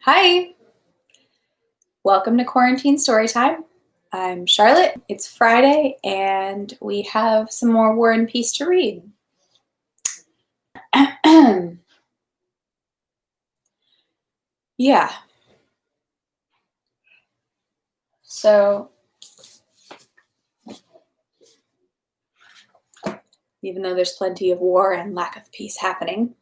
Hi, welcome to Quarantine Storytime. I'm Charlotte. It's Friday, and we have some more War and Peace to read. Yeah. So, even though there's plenty of war and lack of peace happening,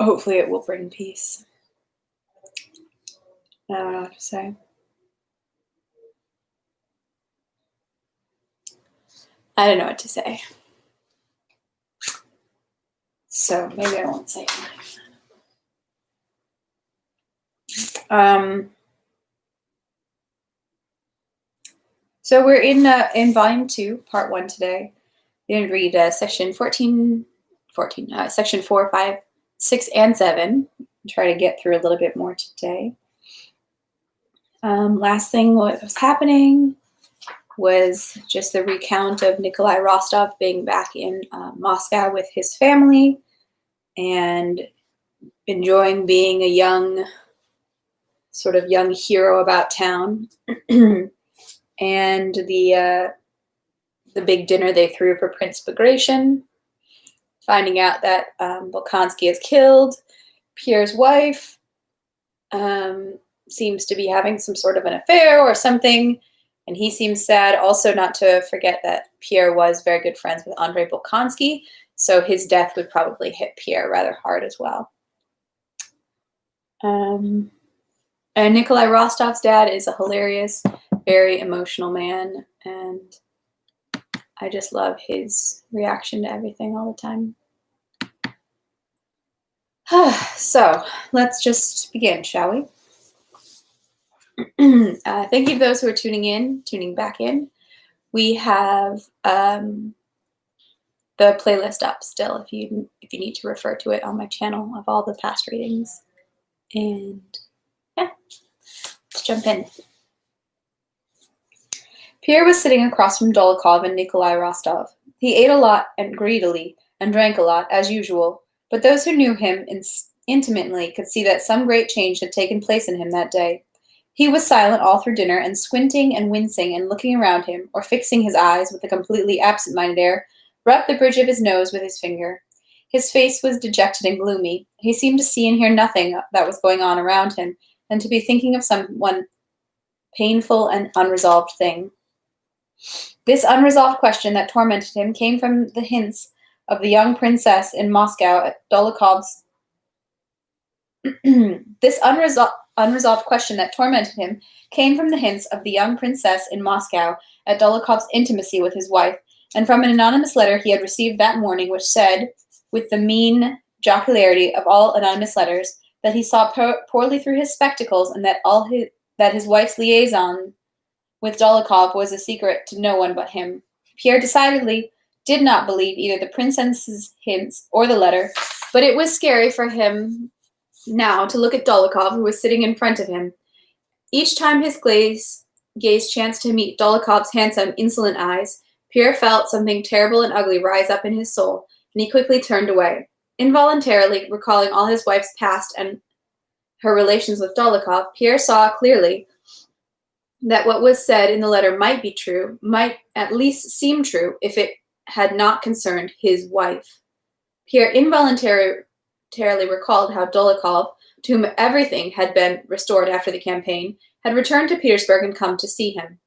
hopefully it will bring peace. I don't know what to say. I don't know what to say. So maybe I won't say anything. So we're in volume 2, part 1 today. We're going to read section 14, section 4, 5, 6, and 7. Try to get through a little bit more today. Last thing what was happening was just the recount of Nikolai Rostov being back in Moscow with his family and enjoying being a young hero about town. And the big dinner they threw for Prince Bagration, finding out that Bolkonsky is killed. Pierre's wife seems to be having some sort of an affair or something, and he seems sad. Also, not to forget that Pierre was very good friends with Andrei Bolkonsky, so his death would probably hit Pierre rather hard as well. And Nikolai Rostov's dad is a hilarious, very emotional man, and I just love his reaction to everything all the time. So let's just begin, shall we? Thank you to those who are tuning back in. We have the playlist up still if you need to refer to it on my channel of all the past readings. And yeah, let's jump in. Pierre was sitting across from Dolokhov and Nikolai Rostov. He ate a lot and greedily and drank a lot, as usual, but those who knew him intimately could see that some great change had taken place in him that day. He was silent all through dinner, and squinting and wincing and looking around him, or fixing his eyes with a completely absent-minded air, rubbed the bridge of his nose with his finger. His face was dejected and gloomy. He seemed to see and hear nothing that was going on around him, and to be thinking of someone painful and unresolved thing. This unresolved question that tormented him came from the hints of the young princess in Moscow at Dolokhov's. This unresolved question that tormented him came from the hints of the young princess in Moscow at Dolokhov's intimacy with his wife, and from an anonymous letter he had received that morning, which said, with the mean jocularity of all anonymous letters, that he saw poorly through his spectacles, and that his wife's liaison with Dolokhov was a secret to no one but him. Pierre decidedly did not believe either the princess's hints or the letter, but it was scary for him now to look at Dolokhov, who was sitting in front of him. Each time his gaze chanced to meet Dolokhov's handsome, insolent eyes, Pierre felt something terrible and ugly rise up in his soul, and he quickly turned away. Involuntarily recalling all his wife's past and her relations with Dolokhov, Pierre saw clearly that what was said in the letter might be true, might at least seem true, if it had not concerned his wife. Pierre involuntarily recalled how Dolokhov, to whom everything had been restored after the campaign, had returned to Petersburg and come to see him.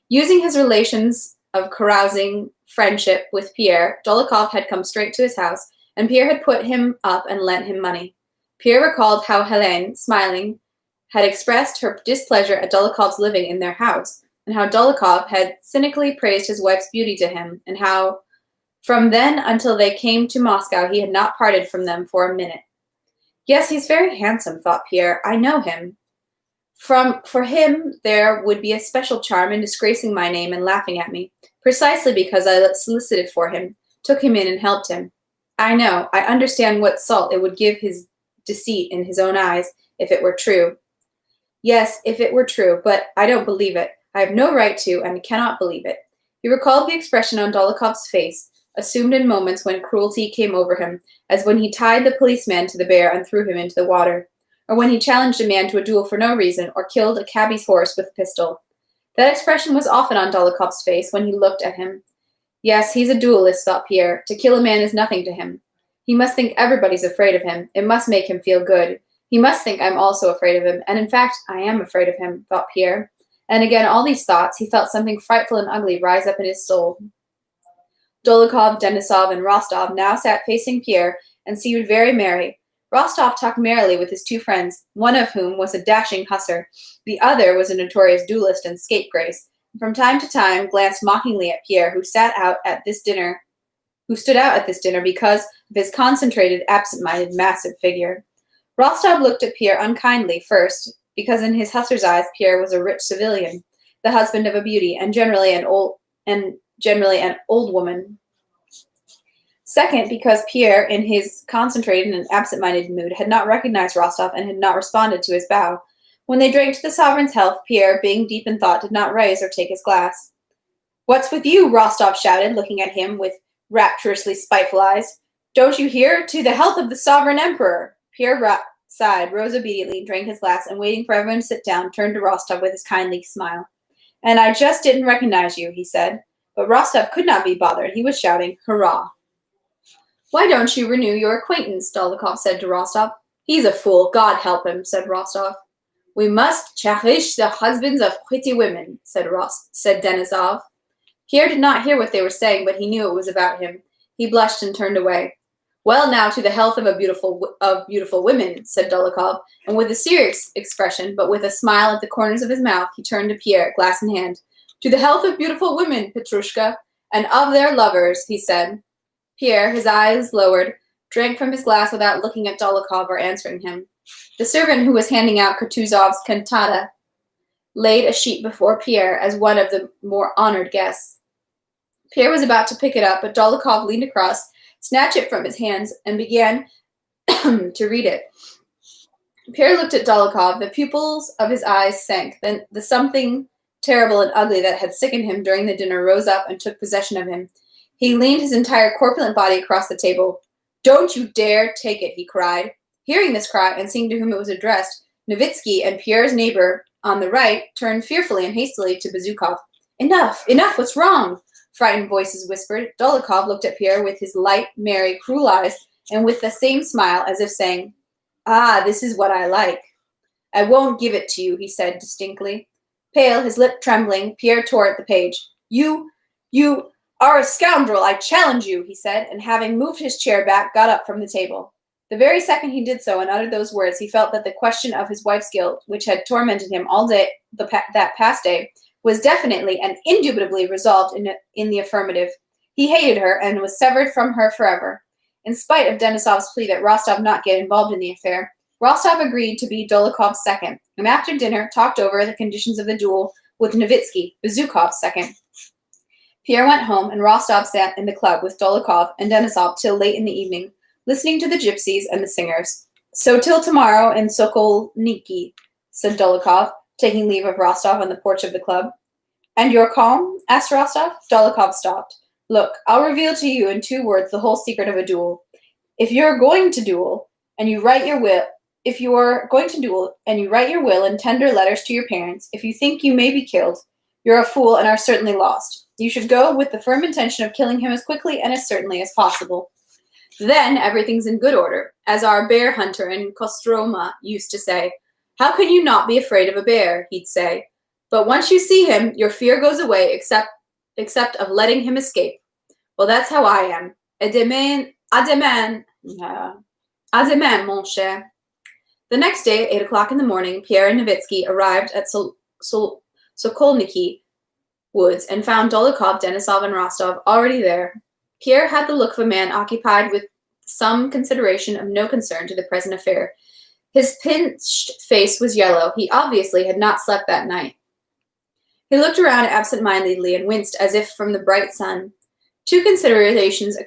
Using his relations of carousing friendship with Pierre, Dolokhov had come straight to his house, and Pierre had put him up and lent him money. Pierre recalled how Helene, smiling, had expressed her displeasure at Dolokhov's living in their house, and how Dolokhov had cynically praised his wife's beauty to him, and how, from then until they came to Moscow, he had not parted from them for a minute. Yes, he's very handsome, thought Pierre. I know him. For him, there would be a special charm in disgracing my name and laughing at me, precisely because I solicited for him, took him in and helped him. I know, I understand what salt it would give his deceit in his own eyes, if it were true. Yes, if it were true, but I don't believe it. I have no right to, and cannot believe it. He recalled the expression on Dolokhov's face, assumed in moments when cruelty came over him, as when he tied the policeman to the bear and threw him into the water. or when he challenged a man to a duel for no reason, or killed a cabbie's horse with a pistol. That expression was often on Dólokhov's face when he looked at him. Yes, he's a duelist, thought Pierre. To kill a man is nothing to him. He must think everybody's afraid of him. It must make him feel good. He must think I'm also afraid of him, and in fact, I am afraid of him, thought Pierre. And again, all these thoughts, he felt something frightful and ugly rise up in his soul. Dólokhov, Denisov, and Rostov now sat facing Pierre and seemed very merry. Rostov talked merrily with his two friends, one of whom was a dashing hussar. The other was a notorious duelist and scapegrace, and from time to time glanced mockingly at Pierre, who stood out at this dinner because of his concentrated, absent-minded, massive figure. Rostov looked at Pierre unkindly first, because in his hussar's eyes Pierre was a rich civilian, the husband of a beauty, and generally an old woman. Second, because Pierre, in his concentrated and absent-minded mood, had not recognized Rostov and had not responded to his bow. When they drank to the sovereign's health, Pierre, being deep in thought, did not raise or take his glass. "What's with you?" Rostov shouted, looking at him with rapturously spiteful eyes. "Don't you hear? To the health of the sovereign emperor!" Pierre sighed, rose obediently, drank his glass, and waiting for everyone to sit down, turned to Rostov with his kindly smile. "And I just didn't recognize you," he said. But Rostov could not be bothered. He was shouting, "Hurrah!" "Why don't you renew your acquaintance?" Dólokhov said to Rostov. "He's a fool, God help him," said Rostov. "We must cherish the husbands of pretty women," said Denisov. Pierre did not hear what they were saying, but he knew it was about him. He blushed and turned away. "Well, now, to the health of beautiful women," said Dólokhov, and with a serious expression, but with a smile at the corners of his mouth, he turned to Pierre, glass in hand. "To the health of beautiful women, Petrushka, and of their lovers," he said. Pierre, his eyes lowered, drank from his glass without looking at Dólokhov or answering him. The servant who was handing out Kutuzov's cantata laid a sheet before Pierre as one of the more honored guests. Pierre was about to pick it up, but Dólokhov leaned across, snatched it from his hands, and began to read it. Pierre looked at Dólokhov. The pupils of his eyes sank. Then the something terrible and ugly that had sickened him during the dinner rose up and took possession of him. He leaned his entire corpulent body across the table. "Don't you dare take it," he cried. Hearing this cry, and seeing to whom it was addressed, Novitzky and Pierre's neighbor on the right turned fearfully and hastily to Bezukov. "Enough! Enough! What's wrong?" Frightened voices whispered. Dólokhov looked at Pierre with his light, merry, cruel eyes, and with the same smile, as if saying, "Ah, this is what I like." "I won't give it to you," he said distinctly. Pale, his lip trembling, Pierre tore at the page. You are a scoundrel, I challenge you," he said, and having moved his chair back, got up from the table. The very second he did so and uttered those words, he felt that the question of his wife's guilt, which had tormented him all day that past day, was definitely and indubitably resolved in the affirmative. He hated her and was severed from her forever. In spite of Denisov's plea that Rostov not get involved in the affair, Rostov agreed to be Dólokhov's second, and after dinner talked over the conditions of the duel with Novitzky, Bezukov's second. Pierre went home, and Rostov sat in the club with Dólokhov and Denisov till late in the evening, listening to the gypsies and the singers. "So till tomorrow in Sokolniki," said Dólokhov, taking leave of Rostov on the porch of the club. "And you're calm?" asked Rostov. Dólokhov stopped. "Look, I'll reveal to you in 2 words the whole secret of a duel. If you're going to duel, and you write your will and tender letters to your parents, if you think you may be killed, you're a fool and are certainly lost. You should go with the firm intention of killing him as quickly and as certainly as possible. Then everything's in good order. As our bear hunter in Kostroma used to say, 'How can you not be afraid of a bear?' he'd say. But once you see him, your fear goes away except of letting him escape. Well, that's how I am. À demain, mon cher." The next day at 8 o'clock in the morning, Pierre and Novitzky arrived at Sokolniki woods and found Dólokhov, Denisov, and Rostov already there. Pierre had the look of a man occupied with some consideration of no concern to the present affair. His pinched face was yellow. He obviously had not slept that night. He looked around absent-mindedly and winced as if from the bright sun. 2 considerations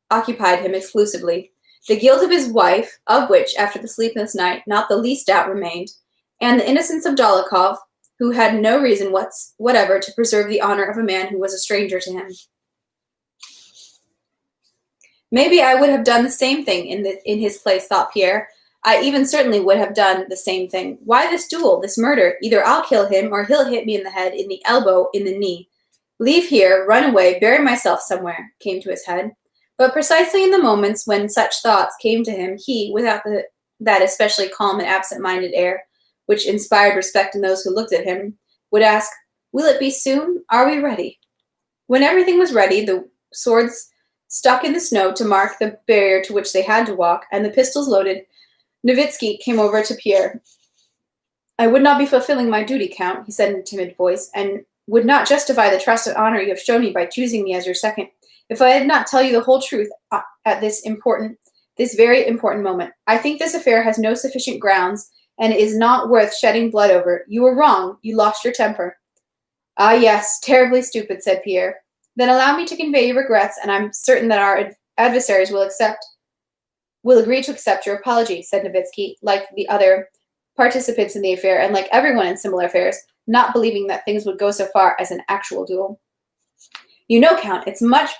occupied him exclusively: the guilt of his wife, of which, after the sleepless night, not the least doubt remained, and the innocence of Dólokhov, who had no reason whatever to preserve the honor of a man who was a stranger to him. "Maybe I would have done the same thing in his place," thought Pierre. I even certainly would have done the same thing. Why this duel, this murder? Either I'll kill him, or he'll hit me in the head, in the elbow, in the knee. Leave here, run away, bury myself somewhere, came to his head. But precisely in the moments when such thoughts came to him, he, without that especially calm and absent-minded air, which inspired respect in those who looked at him, would ask, "Will it be soon? Are we ready?" When everything was ready, the swords stuck in the snow to mark the barrier to which they had to walk, and the pistols loaded, Nowitzki came over to Pierre. "I would not be fulfilling my duty, Count," he said in a timid voice, "and would not justify the trust and honor you have shown me by choosing me as your second, if I did not tell you the whole truth at this very important moment. I think this affair has no sufficient grounds, and is not worth shedding blood over. You were wrong. You lost your temper." "Ah, yes, terribly stupid," said Pierre. "Then allow me to convey your regrets, and I'm certain that our adversaries will agree to accept your apology," said Nowitzki, like the other participants in the affair, and like everyone in similar affairs, not believing that things would go so far as an actual duel. "You know, Count, it's much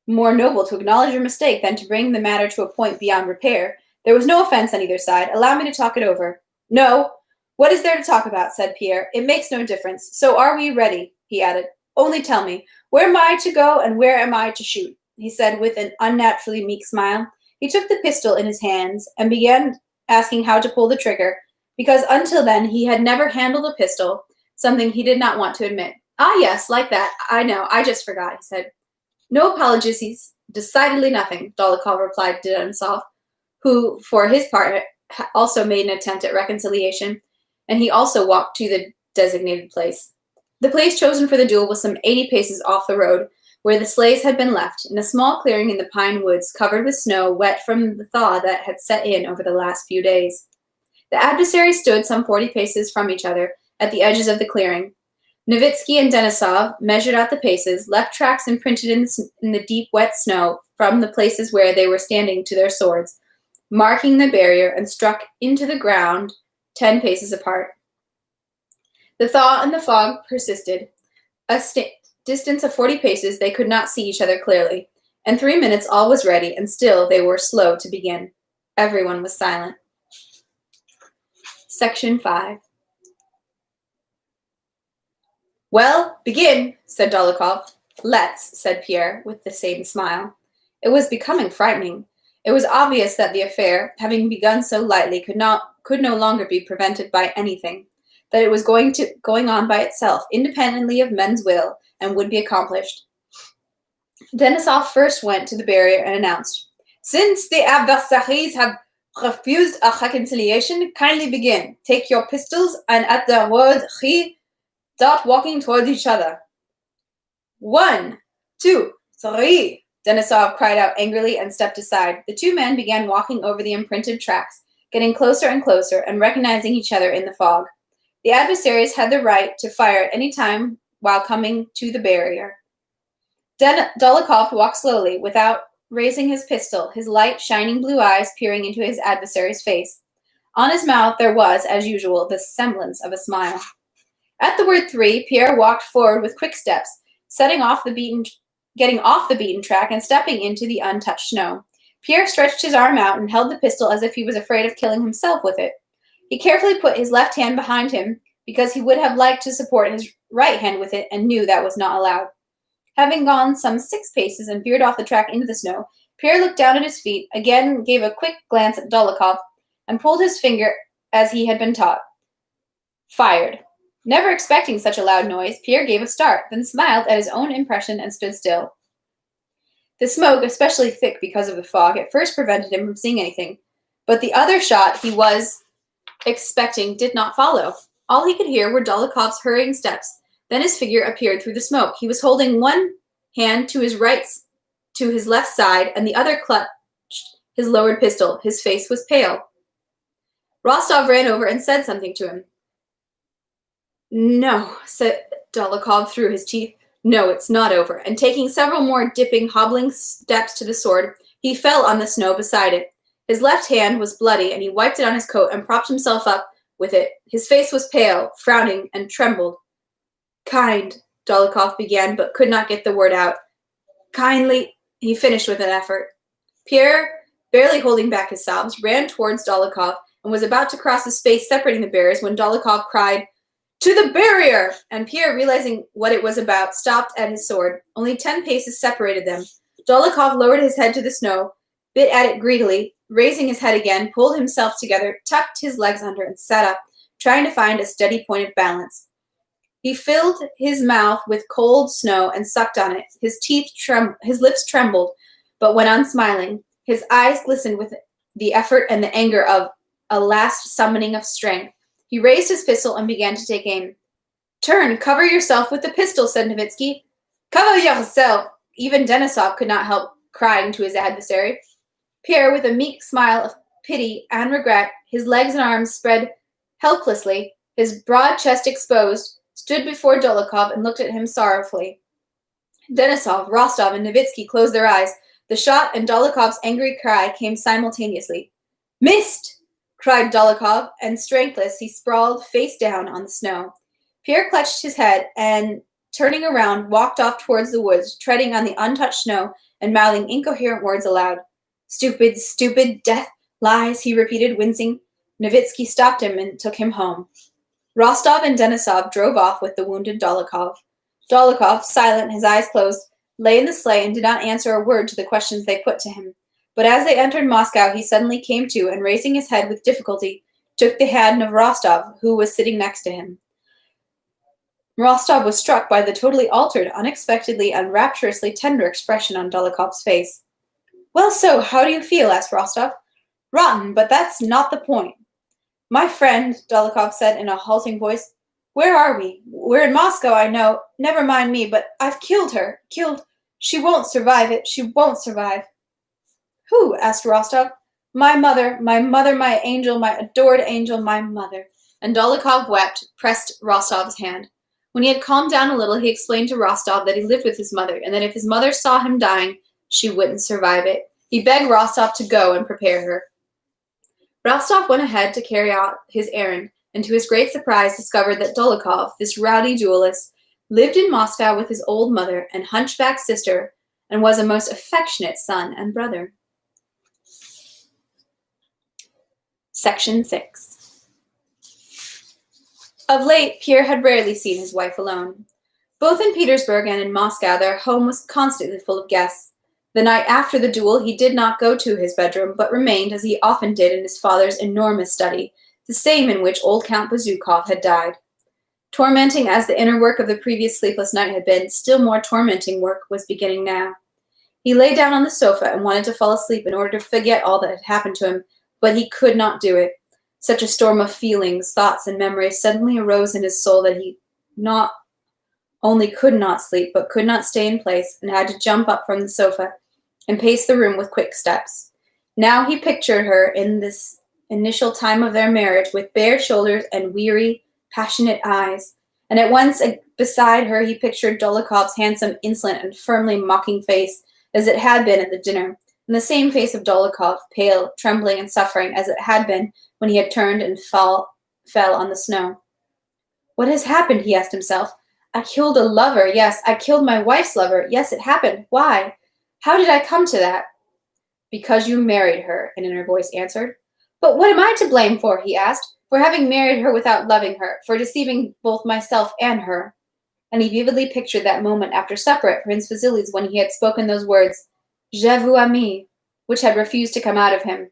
more noble to acknowledge your mistake than to bring the matter to a point beyond repair. There was no offense on either side. Allow me to talk it over." "No. What is there to talk about?" said Pierre. "It makes no difference. So are we ready?" he added. "Only tell me, where am I to go and where am I to shoot?" he said with an unnaturally meek smile. He took the pistol in his hands and began asking how to pull the trigger, because until then he had never handled a pistol, something he did not want to admit. "Ah, yes, like that. I know. I just forgot," he said. "No apologies. Decidedly nothing," Dólokhov replied to Denísov, who, for his part, also made an attempt at reconciliation, and he also walked to the designated place. The place chosen for the duel was some 80 paces off the road, where the sleighs had been left, in a small clearing in the pine woods covered with snow wet from the thaw that had set in over the last few days. The adversaries stood some 40 paces from each other at the edges of the clearing. Nowitzki and Denísov measured out the paces, left tracks imprinted in the deep wet snow from the places where they were standing to their swords, marking the barrier, and struck into the ground 10 paces apart. The thaw and the fog persisted. A distance of 40 paces, they could not see each other clearly. In 3 minutes all was ready, and still they were slow to begin. Everyone was silent. Section 5. "Well, begin," said Dólokhov. "Let's," said Pierre, with the same smile. It was becoming frightening. It was obvious that the affair, having begun so lightly, could no longer be prevented by anything, that it was going on by itself, independently of men's will, and would be accomplished. Denísov first went to the barrier and announced, "Since the adversaries have refused a reconciliation, kindly begin. Take your pistols, and at the word 'three,' start walking towards each other." "1, 2, 3, Denísov cried out angrily and stepped aside. The two men began walking over the imprinted tracks, getting closer and closer, and recognizing each other in the fog. The adversaries had the right to fire at any time while coming to the barrier. Dólokhov walked slowly, without raising his pistol, his light, shining blue eyes peering into his adversary's face. On his mouth there was, as usual, the semblance of a smile. At the word 3, Pierre walked forward with quick steps, getting off the beaten track and stepping into the untouched snow. Pierre stretched his arm out and held the pistol as if he was afraid of killing himself with it. He carefully put his left hand behind him, because he would have liked to support his right hand with it and knew that was not allowed. Having gone some 6 paces and veered off the track into the snow, Pierre looked down at his feet, again gave a quick glance at Dólokhov, and pulled his finger as he had been taught. Fired. Never expecting such a loud noise, Pierre gave a start, then smiled at his own impression and stood still. The smoke, especially thick because of the fog, at first prevented him from seeing anything, but the other shot he was expecting did not follow. All he could hear were Dólokhov's hurrying steps. Then his figure appeared through the smoke. He was holding one hand to his left side, and the other clutched his lowered pistol. His face was pale. Rostov ran over and said something to him. "No," said Dólokhov through his teeth. "No, it's not over." And taking several more dipping, hobbling steps to the sword, he fell on the snow beside it. His left hand was bloody, and he wiped it on his coat and propped himself up with it. His face was pale, frowning, and trembled. "Kind," Dólokhov began, but could not get the word out. "Kindly," he finished with an effort. Pierre barely holding back his sobs, ran towards Dolokhov and was about to cross the space separating the bearers when Dolokhov cried, "To the barrier!" And Pierre, realizing what it was about, stopped at his sword. Only 10 paces separated them. Dolokhov lowered his head to the snow, bit at it greedily, raising his head again, pulled himself together, tucked his legs under, and sat up, trying to find a steady point of balance. He filled his mouth with cold snow and sucked on it. His lips trembled, but went on smiling. His eyes glistened with the effort and the anger of a last summoning of strength. He raised his pistol and began to take aim. "Turn, cover yourself with the pistol," said Novitzky. "Cover yourself!" Even Denisov could not help crying to his adversary. Pierre, with a meek smile of pity and regret, his legs and arms spread helplessly, his broad chest exposed, stood before Dolokhov and looked at him sorrowfully. Denisov, Rostov, and Novitzky closed their eyes. The shot and Dolokhov's angry cry came simultaneously. "Missed!" cried Dolokhov, and strengthless he sprawled face down on the snow. Pierre clutched his head and, turning around, walked off towards the woods, treading on the untouched snow and mouthing incoherent words aloud. "Stupid, stupid, death, lies," he repeated, wincing. Novitzky stopped him and took him home. Rostov and Denisov drove off with the wounded Dolokhov. Dolokhov, silent, his eyes closed, lay in the sleigh and did not answer a word to the questions they put to him. But as they entered Moscow, he suddenly came to, and raising his head with difficulty, took the hand of Rostov, who was sitting next to him. Rostov was struck by the totally altered, unexpectedly and rapturously tender expression on Dolokhov's face. "Well, so, how do you feel?" asked Rostov. "Rotten, but that's not the point." "My friend," Dolokhov said in a halting voice, "where are we? We're in Moscow, I know. Never mind me, but I've killed her. She won't survive it. She won't survive." "Who?" asked Rostov. My mother, my angel, my adored angel, my mother." And Dolokhov wept, pressed Rostov's hand. When he had calmed down a little, he explained to Rostov that he lived with his mother, and that if his mother saw him dying, she wouldn't survive it. He begged Rostov to go and prepare her. Rostov went ahead to carry out his errand, and to his great surprise discovered that Dolokhov, this rowdy duelist, lived in Moscow with his old mother and hunchback sister, and was a most affectionate son and brother. Section 6. Of late, Pierre had rarely seen his wife alone. Both in Petersburg and in Moscow, their home was constantly full of guests. The night after the duel, he did not go to his bedroom, but remained, as he often did, in his father's enormous study, the same in which old Count Bezukhov had died. Tormenting as the inner work of the previous sleepless night had been, still more tormenting work was beginning now. He lay down on the sofa and wanted to fall asleep in order to forget all that had happened to him, but he could not do it. Such a storm of feelings, thoughts, and memories suddenly arose in his soul that he not only could not sleep, but could not stay in place, and had to jump up from the sofa and pace the room with quick steps. Now he pictured her in this initial time of their marriage with bare shoulders and weary, passionate eyes, and at once beside her he pictured Dolokhov's handsome, insolent, and firmly mocking face as it had been at the dinner, and the same face of Dolokhov, pale, trembling, and suffering as it had been when he had turned and fell on the snow. "What has happened?" he asked himself. "I killed a lover, yes, I killed my wife's lover, yes, it happened. Why? How did I come to that?" "Because you married her," an inner voice answered. "But what am I to blame for?" he asked. "For having married her without loving her, for deceiving both myself and her." And he vividly pictured that moment after supper at Prince Vasily's when he had spoken those words, "Je vous aime," which had refused to come out of him.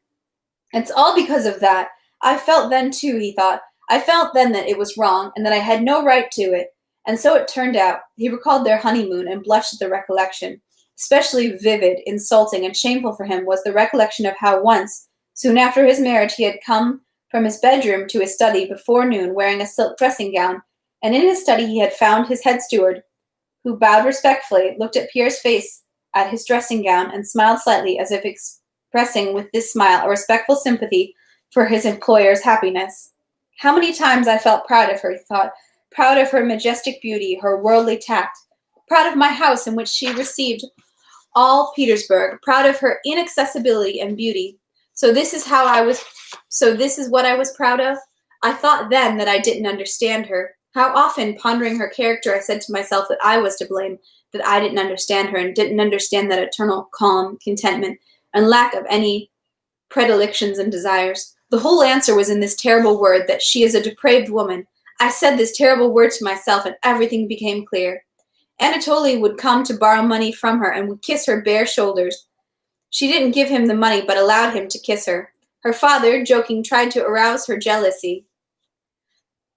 "It's all because of that. I felt then, too," he thought. "I felt then that it was wrong, and that I had no right to it. And so it turned out." He recalled their honeymoon and blushed at the recollection. Especially vivid, insulting, and shameful for him was the recollection of how once, soon after his marriage, he had come from his bedroom to his study before noon wearing a silk dressing gown, and in his study he had found his head steward, who bowed respectfully, looked at Pierre's face at his dressing gown, and smiled slightly as if expressing with this smile a respectful sympathy for his employer's happiness. "How many times I felt proud of her," he thought, "proud of her majestic beauty, her worldly tact, proud of my house in which she received all Petersburg, proud of her inaccessibility and beauty. So this is what I was proud of? I thought then that I didn't understand her. How often, pondering her character, I said to myself that I was to blame, that I didn't understand her and didn't understand that eternal calm, contentment, and lack of any predilections and desires. The whole answer was in this terrible word that she is a depraved woman. I said this terrible word to myself, and everything became clear. Anatoly would come to borrow money from her and would kiss her bare shoulders. She didn't give him the money, but allowed him to kiss her. Her father, joking, tried to arouse her jealousy.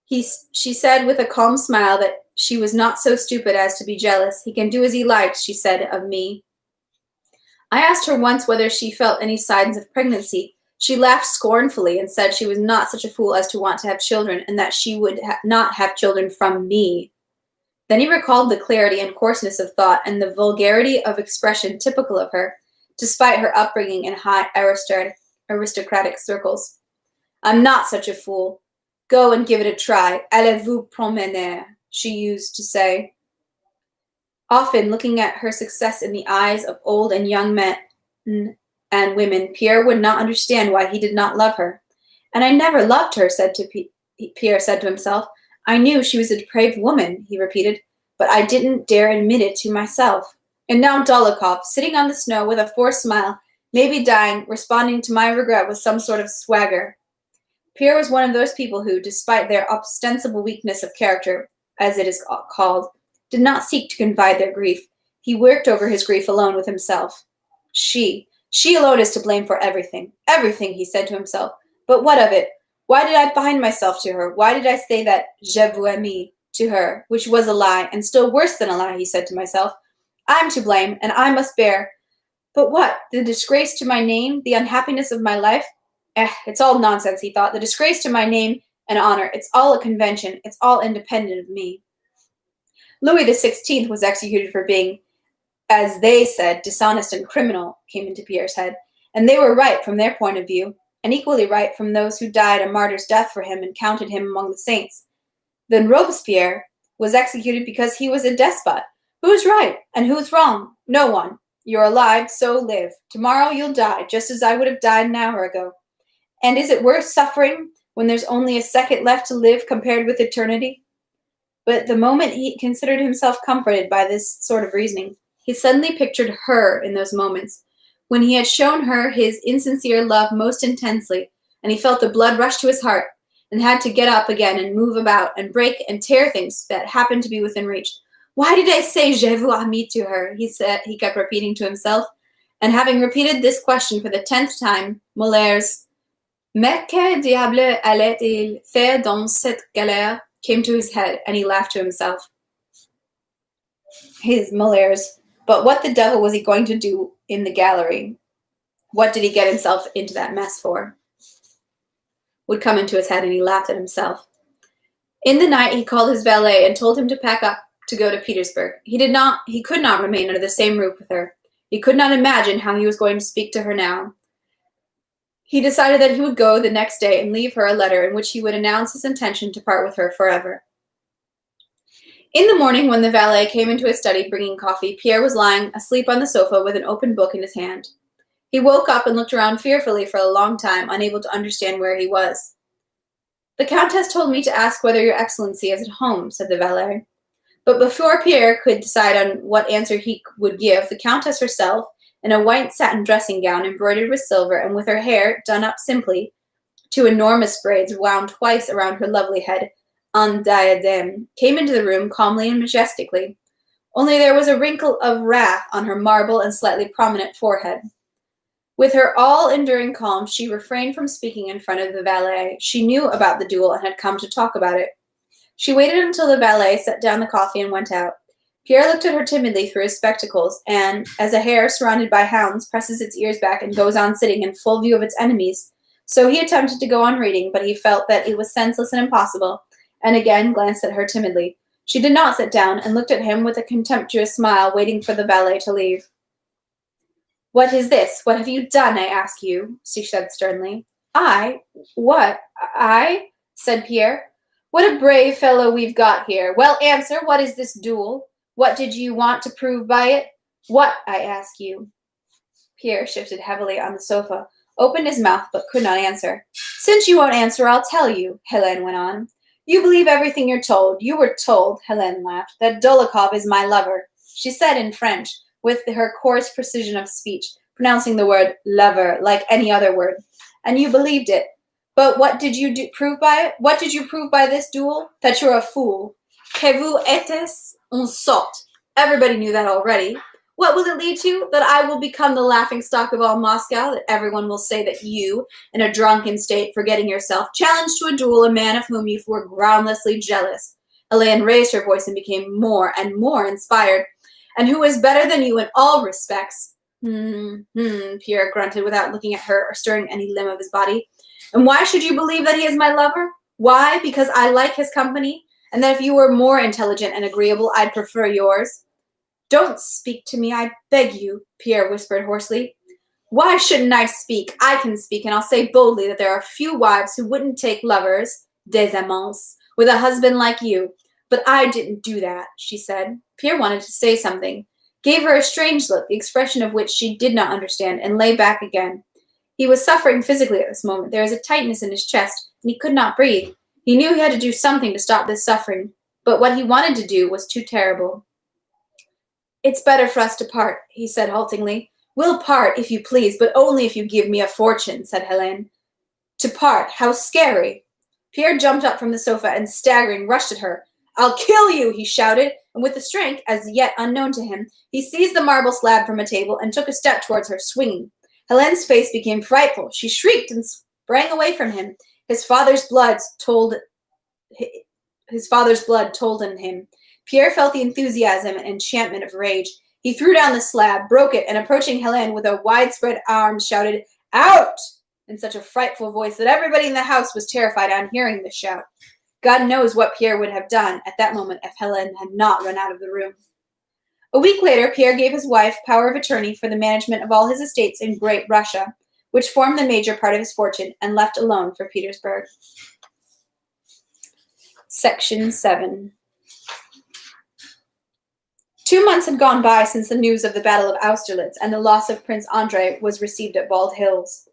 She said with a calm smile that she was not so stupid as to be jealous. He can do as he likes, she said of me. I asked her once whether she felt any signs of pregnancy. She laughed scornfully and said she was not such a fool as to want to have children, and that she would not have children from me. Then he recalled the clarity and coarseness of thought and the vulgarity of expression typical of her, despite her upbringing in high aristocratic circles. I'm not such a fool. Go and give it a try. Allez-vous promener, she used to say. Often, looking at her success in the eyes of old and young men and women, Pierre would not understand why he did not love her. And I never loved her, Pierre said to himself. I knew she was a depraved woman, he repeated, but I didn't dare admit it to myself. And now Dólokhov, sitting on the snow with a forced smile, maybe dying, responding to my regret with some sort of swagger. Pierre was one of those people who, despite their ostensible weakness of character, as it is called, did not seek to confide their grief. He worked over his grief alone with himself. She alone is to blame for everything. Everything, he said to himself. But what of it? Why did I bind myself to her? Why did I say that je vous aime to her, which was a lie, and still worse than a lie, he said to myself. I'm to blame, and I must bear. But what? The disgrace to my name? The unhappiness of my life? It's all nonsense, he thought. The disgrace to my name and honor. It's all a convention. It's all independent of me. Louis XVI was executed for being, as they said, dishonest and criminal, came into Pierre's head. And they were right from their point of view, and equally right from those who died a martyr's death for him and counted him among the saints. Then Robespierre was executed because he was a despot. Who's right and who's wrong? No one. You're alive, so live. Tomorrow you'll die, just as I would have died an hour ago. And is it worth suffering when there's only a second left to live compared with eternity? But the moment he considered himself comforted by this sort of reasoning, he suddenly pictured her in those moments, when he had shown her his insincere love most intensely, and he felt the blood rush to his heart, and had to get up again and move about and break and tear things that happened to be within reach. Why did I say je vous aime to her? He kept repeating to himself, and having repeated this question for the 10th time, Molaire's Mais que diable allait-il faire dans cette galère came to his head, and he laughed to himself. His Molaire's, but what the devil was he going to do in the gallery? What did he get himself into that mess for? Would come into his head, and he laughed at himself. In the night, he called his valet and told him to pack up to go to Petersburg. He could not remain under the same roof with her. He could not imagine how he was going to speak to her now. He decided that he would go the next day and leave her a letter in which he would announce his intention to part with her forever. In the morning, when the valet came into his study bringing coffee, Pierre was lying asleep on the sofa with an open book in his hand. He woke up and looked around fearfully for a long time, unable to understand where he was. The Countess told me to ask whether your Excellency is at home, said the valet. But before Pierre could decide on what answer he would give, the Countess herself, in a white satin dressing gown embroidered with silver and with her hair done up simply, two enormous braids wound twice around her lovely head, en diadème, came into the room calmly and majestically. Only there was a wrinkle of wrath on her marble and slightly prominent forehead. With her all-enduring calm, she refrained from speaking in front of the valet. She knew about the duel and had come to talk about it. She waited until the valet set down the coffee and went out. Pierre looked at her timidly through his spectacles, and, as a hare surrounded by hounds presses its ears back and goes on sitting in full view of its enemies, so he attempted to go on reading, but he felt that it was senseless and impossible, and again glanced at her timidly. She did not sit down, and looked at him with a contemptuous smile, waiting for the valet to leave. What is this? What have you done, I ask you? She said sternly. I? What? I? Said Pierre. What a brave fellow we've got here. Well, answer, what is this duel? What did you want to prove by it? What, I ask you? Pierre shifted heavily on the sofa, opened his mouth, but could not answer. Since you won't answer, I'll tell you, Hélène went on. You believe everything you're told. You were told, Hélène laughed, that Dólokhov is my lover. She said in French, with her coarse precision of speech, pronouncing the word lover like any other word. And you believed it. But what did you prove by it? What did you prove by this duel? That you're a fool. Que vous êtes un sot. Everybody knew that already. What will it lead to? That I will become the laughingstock of all Moscow, that everyone will say that you, in a drunken state, forgetting yourself, challenged to a duel a man of whom you were groundlessly jealous. Helene raised her voice and became more and more inspired. And who is better than you in all respects? Pierre grunted without looking at her or stirring any limb of his body. And why should you believe that he is my lover? Why? Because I like his company, and that if you were more intelligent and agreeable, I'd prefer yours. Don't speak to me, I beg you, Pierre whispered hoarsely. Why shouldn't I speak? I can speak, and I'll say boldly that there are few wives who wouldn't take lovers, des amants, with a husband like you. But I didn't do that, she said. Pierre wanted to say something, gave her a strange look, the expression of which she did not understand, and lay back again. He was suffering physically at this moment. There was a tightness in his chest, and he could not breathe. He knew he had to do something to stop this suffering, but what he wanted to do was too terrible. It's better for us to part, he said haltingly. We'll part, if you please, but only if you give me a fortune, said Helene. To part? How scary. Pierre jumped up from the sofa and, staggering, rushed at her. I'll kill you, he shouted, and with a strength as yet unknown to him, he seized the marble slab from a table and took a step towards her, swinging. Helene's face became frightful. She shrieked and sprang away from him. His father's blood told in him. Pierre felt the enthusiasm and enchantment of rage. He threw down the slab, broke it, and approaching Helene with a widespread arm, shouted, Out! In such a frightful voice that everybody in the house was terrified on hearing the shout. God knows what Pierre would have done at that moment if Helene had not run out of the room. A week later, Pierre gave his wife power of attorney for the management of all his estates in Great Russia, which formed the major part of his fortune, and left alone for Petersburg. Section 7. 2 months had gone by since the news of the Battle of Austerlitz and the loss of Prince Andrei was received at Bald Hills.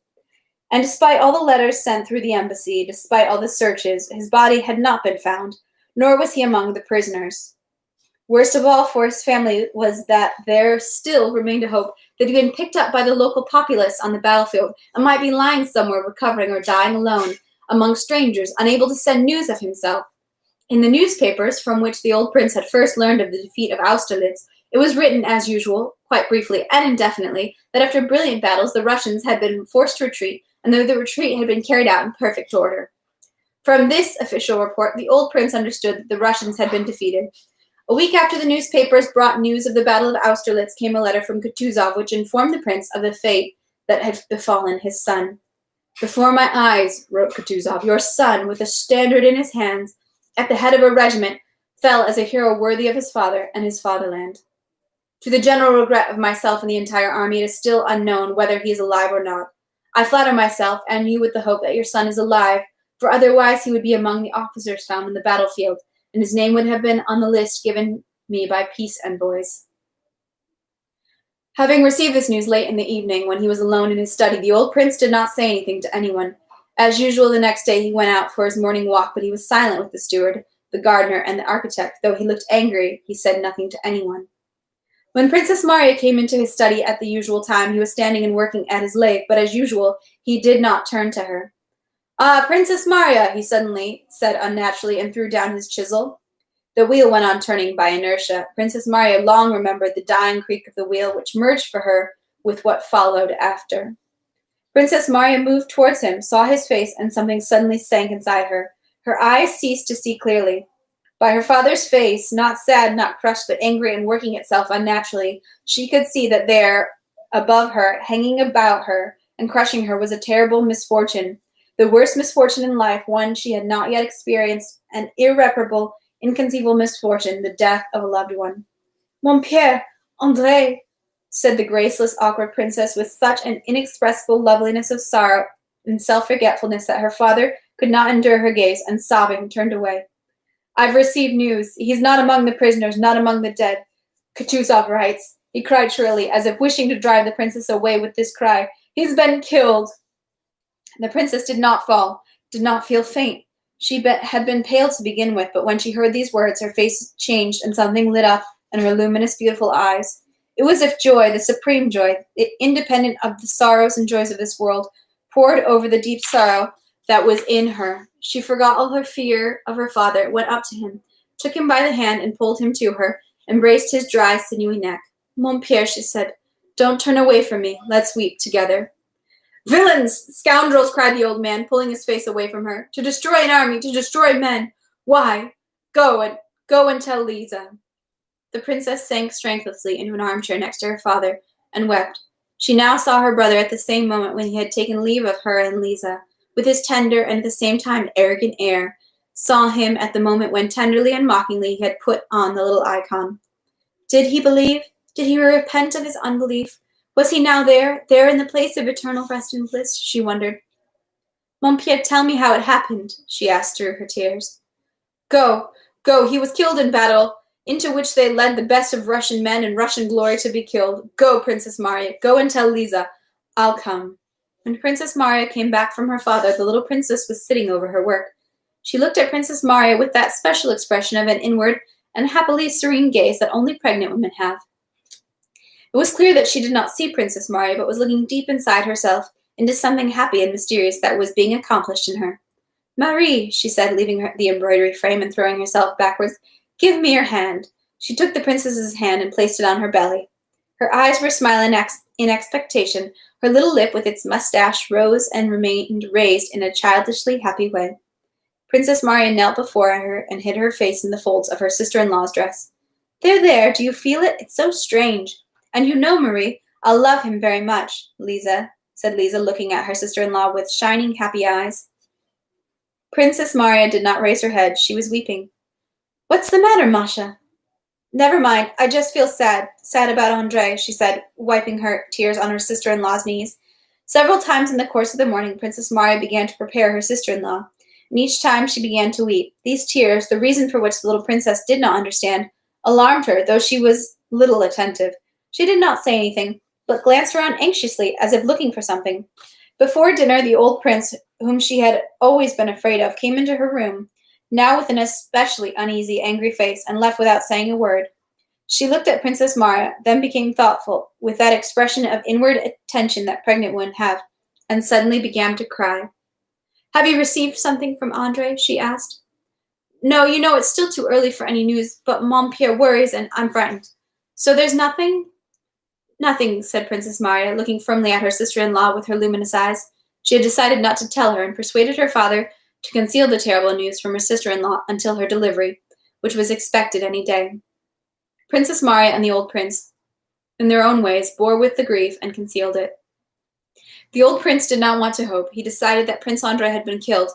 And despite all the letters sent through the embassy, despite all the searches, his body had not been found, nor was he among the prisoners. Worst of all for his family was that there still remained a hope that he had been picked up by the local populace on the battlefield and might be lying somewhere recovering or dying alone among strangers, unable to send news of himself. In the newspapers from which the old prince had first learned of the defeat of Austerlitz, it was written, as usual, quite briefly and indefinitely, that after brilliant battles the Russians had been forced to retreat, and that the retreat had been carried out in perfect order. From this official report, the old prince understood that the Russians had been defeated. A week after the newspapers brought news of the Battle of Austerlitz came a letter from Kutuzov which informed the prince of the fate that had befallen his son. Before my eyes, wrote Kutuzov, your son, with a standard in his hands, at the head of a regiment, fell as a hero worthy of his father and his fatherland. To the general regret of myself and the entire army, it is still unknown whether he is alive or not. I flatter myself and you with the hope that your son is alive, for otherwise he would be among the officers found on the battlefield, and his name would have been on the list given me by peace envoys. Having received this news late in the evening, when he was alone in his study, the old prince did not say anything to anyone. As usual, the next day he went out for his morning walk, but he was silent with the steward, the gardener, and the architect. Though he looked angry, he said nothing to anyone. When Princess Marya came into his study at the usual time, he was standing and working at his lathe, but as usual, he did not turn to her. Ah, Princess Marya, he suddenly said unnaturally and threw down his chisel. The wheel went on turning by inertia. Princess Marya long remembered the dying creak of the wheel, which merged for her with what followed after. Princess Marya moved towards him, saw his face, and something suddenly sank inside her. Her eyes ceased to see clearly. By her father's face, not sad, not crushed, but angry and working itself unnaturally, she could see that there, above her, hanging about her, and crushing her, was a terrible misfortune. The worst misfortune in life, one she had not yet experienced, an irreparable, inconceivable misfortune, the death of a loved one. Mon Pierre, André, said the graceless, awkward princess with such an inexpressible loveliness of sorrow and self-forgetfulness that her father could not endure her gaze, and sobbing, turned away. I've received news. He's not among the prisoners, not among the dead. Kutuzov writes, he cried shrilly, as if wishing to drive the princess away with this cry. He's been killed. The princess did not fall, did not feel faint. She had been pale to begin with, but when she heard these words, her face changed and something lit up in her luminous, beautiful eyes. It was as if joy, the supreme joy, independent of the sorrows and joys of this world, poured over the deep sorrow that was in her. She forgot all her fear of her father, went up to him, took him by the hand and pulled him to her, embraced his dry, sinewy neck. Mon Pierre, she said, don't turn away from me. Let's weep together. Villains! Scoundrels! Cried the old man, pulling his face away from her. To destroy an army, to destroy men! Why? Go and tell Lisa. The princess sank strengthlessly into an armchair next to her father and wept. She now saw her brother at the same moment when he had taken leave of her and Lisa, with his tender and at the same time arrogant air, saw him at the moment when tenderly and mockingly he had put on the little icon. Did he believe? Did he repent of his unbelief? Was he now there in the place of eternal rest and bliss? She wondered. Mon Pierre, tell me how it happened, she asked through her tears. Go, he was killed in battle, into which they led the best of Russian men and Russian glory to be killed. Go, Princess Marya, go and tell Lisa. I'll come. When Princess Marya came back from her father, the little princess was sitting over her work. She looked at Princess Marya with that special expression of an inward and happily serene gaze that only pregnant women have. It was clear that she did not see Princess Marya, but was looking deep inside herself into something happy and mysterious that was being accomplished in her. Marie, she said, leaving the embroidery frame and throwing herself backwards, give me your hand. She took the princess's hand and placed it on her belly. Her eyes were smiling in expectation. Her little lip with its mustache rose and remained raised in a childishly happy way. Princess Marya knelt before her and hid her face in the folds of her sister-in-law's dress. There, do you feel it? It's so strange. And you know, Marie, I'll love him very much, Lisa, said Lisa, looking at her sister-in-law with shining, happy eyes. Princess Marya did not raise her head. She was weeping. What's the matter, Masha? Never mind. I just feel sad about Andrei, she said, wiping her tears on her sister-in-law's knees. Several times in the course of the morning, Princess Marya began to prepare her sister-in-law, and each time she began to weep. These tears, the reason for which the little princess did not understand, alarmed her, though she was little attentive. She did not say anything, but glanced around anxiously, as if looking for something. Before dinner, the old prince, whom she had always been afraid of, came into her room, now with an especially uneasy, angry face, and left without saying a word. She looked at Princess Marya, then became thoughtful, with that expression of inward attention that pregnant women have, and suddenly began to cry. Have you received something from Andrei? She asked. No, you know it's still too early for any news, but Mon Pierre worries and I'm frightened. So there's nothing? Nothing, said Princess Marya, looking firmly at her sister-in-law with her luminous eyes. She had decided not to tell her and persuaded her father to conceal the terrible news from her sister-in-law until her delivery, which was expected any day. Princess Marya and the old prince, in their own ways, bore with the grief and concealed it. The old prince did not want to hope. He decided that Prince Andrei had been killed,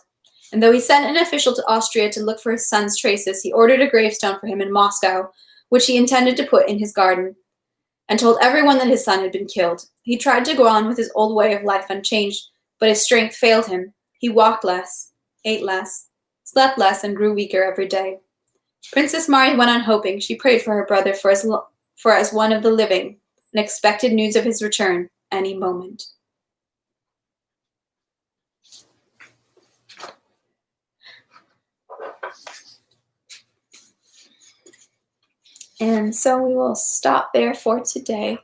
and though he sent an official to Austria to look for his son's traces, he ordered a gravestone for him in Moscow, which he intended to put in his garden, and told everyone that his son had been killed. He tried to go on with his old way of life unchanged, but his strength failed him. He walked less, ate less, slept less, and grew weaker every day. Princess Marya went on hoping. She prayed for her brother for as one of the living, and expected news of his return any moment. And so we will stop there for today.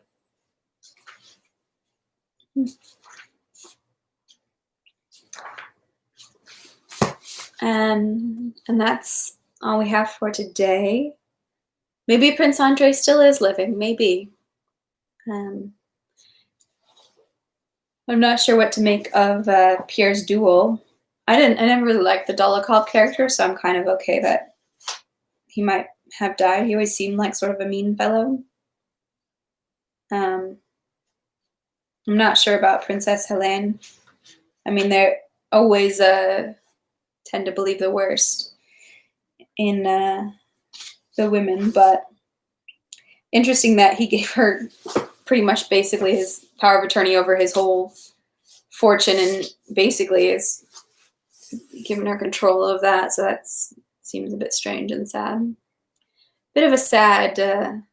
And that's all we have for today. Maybe Prince Andrei still is living. Maybe. I'm not sure what to make of Pierre's duel. I never really liked the Dolokhov character, so I'm kind of okay that he might have died. He always seemed like sort of a mean fellow. I'm not sure about Princess Helene. I mean, they're always tend to believe the worst in the women, but interesting that he gave her pretty much basically his power of attorney over his whole fortune, and basically is giving her control of that. So that seems a bit strange and sad. Bit of a sad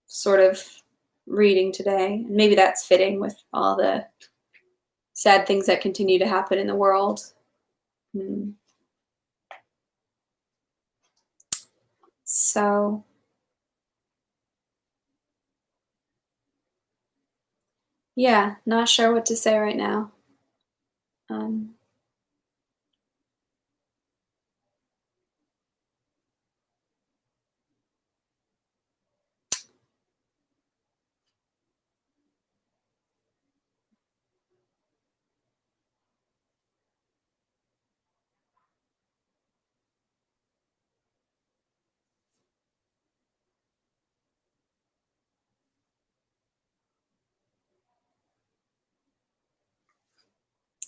sort of reading today. And maybe that's fitting with all the sad things that continue to happen in the world. So Yeah, not sure what to say right now. Um,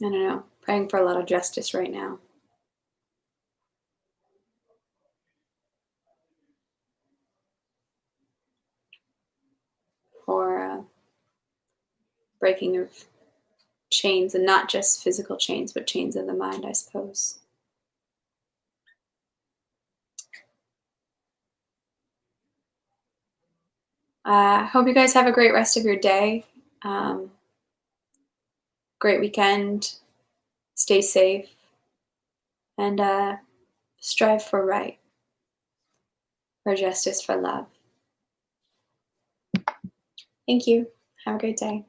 I don't know. Praying for a lot of justice right now. For breaking of chains, and not just physical chains, but chains of the mind, I suppose. Hope you guys have a great rest of your day. Um, Great weekend. Stay safe and strive for right, for justice, for love. Thank you. Have a great day.